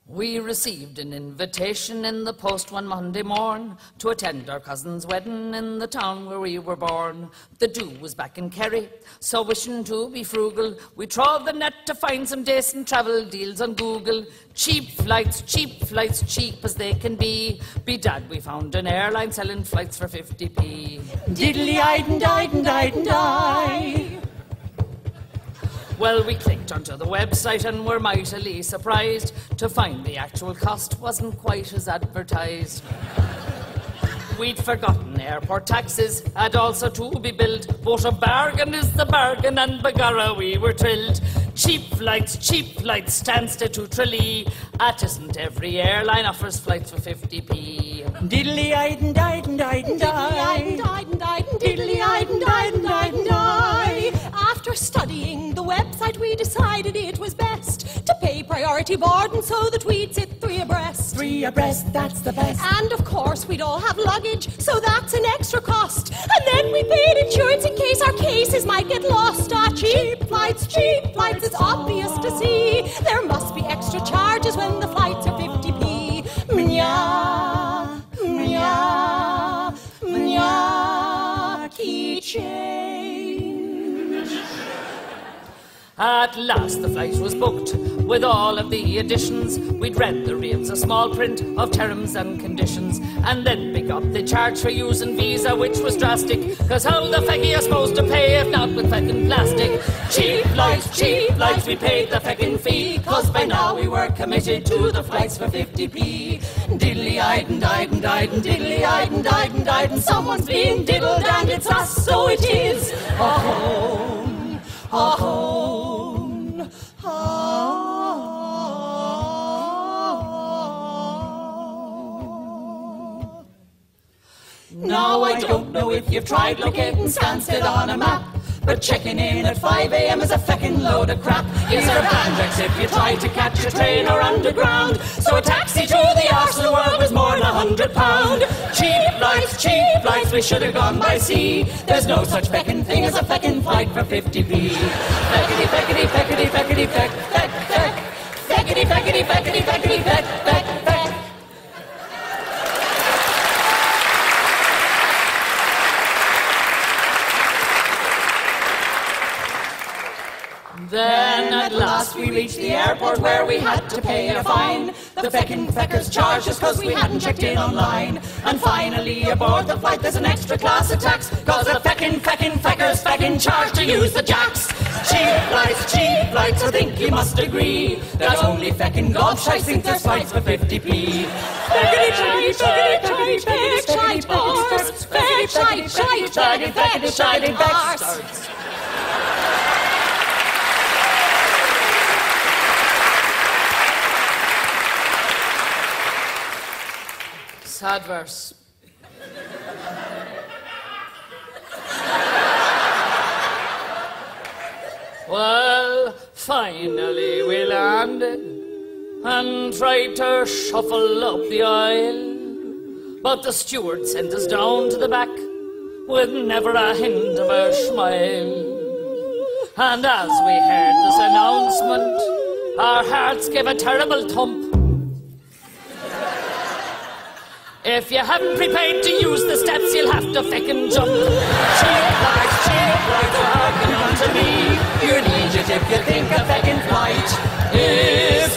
We received an invitation in the post one Monday morn to attend our cousin's wedding in the town where we were born. The do was back in Kerry, so wishing to be frugal, we trod the net to find some decent travel deals on Google. Cheap flights, cheap as they can be. Bedad, we found an airline selling flights for 50p. Diddly-eyed and died and died and died. Well, we clicked onto the website and were mightily surprised to find the actual cost wasn't quite as advertised. We'd forgotten airport taxes had also to be billed, but a bargain is the bargain, and begorra we were thrilled. Cheap flights, stands to Tralee. At isn't every airline offers flights for 50p. Diddly-eyed and died and died and died. Diddly-eyed and died and died and died. After studying the website, we decided it was best to pay priority boarding so that we'd sit three abreast. Three abreast, that's the best. And of course we'd all have luggage, so that's an extra cost. And then we paid insurance in case our cases might get lost. Cheap flights, it's obvious to see. There must be extra charges when the flights are 50p. Mnya, mnya, mnya, key change. At last the flight was booked with all of the additions. We'd read the reams of small print of terms and conditions, and then pick up the charge for using Visa, which was drastic, cause how the feck are you supposed to pay if not with feckin' plastic? Cheap flights, we paid the feckin' fee, cause by now we were committed to the flights for 50p. Diddly-eyed and died and died and diddly-eyed and died and died, and someone's being diddled and it's us, so it is. A-hone, a-hone, a-hone. Now I don't know if you've tried locating Stansted on a map, but checking in at 5 a.m. is a feckin' load of crap. Is there bandrex if you try to catch a train or underground? So a taxi to the arse of the world was more than £100. Cheap flights, we should have gone by sea. There's no such feckin' thing as a feckin' flight for 50p. Feckity, feckity, feckity, feckity, feck, feck, feck. Feckity, feckity, feckity, feckity, feck, feck, feck. Then at last we reached the airport where we had to pay a fine. The feckin' feckers charged us cause we hadn't checked in online. And finally aboard the flight there's an extra class of tax, cause the feckin' feckers feckin' charged to use the jacks. Cheap flights, I think you must agree that only feckin' gobshites think there's flights for 50p. Feckity shite, feckity shite, horse, feckity shite, feckity shite, horse. Sad verse. Well, finally we landed and tried to shuffle up the aisle, but the steward sent us down to the back with never a hint of a smile. And as we heard this announcement, our hearts gave a terrible thump. If you haven't prepared to use the steps, you'll have to feckin' jump. Cheap flights are hanging on to me. You'll need it if you think a feckin' flight is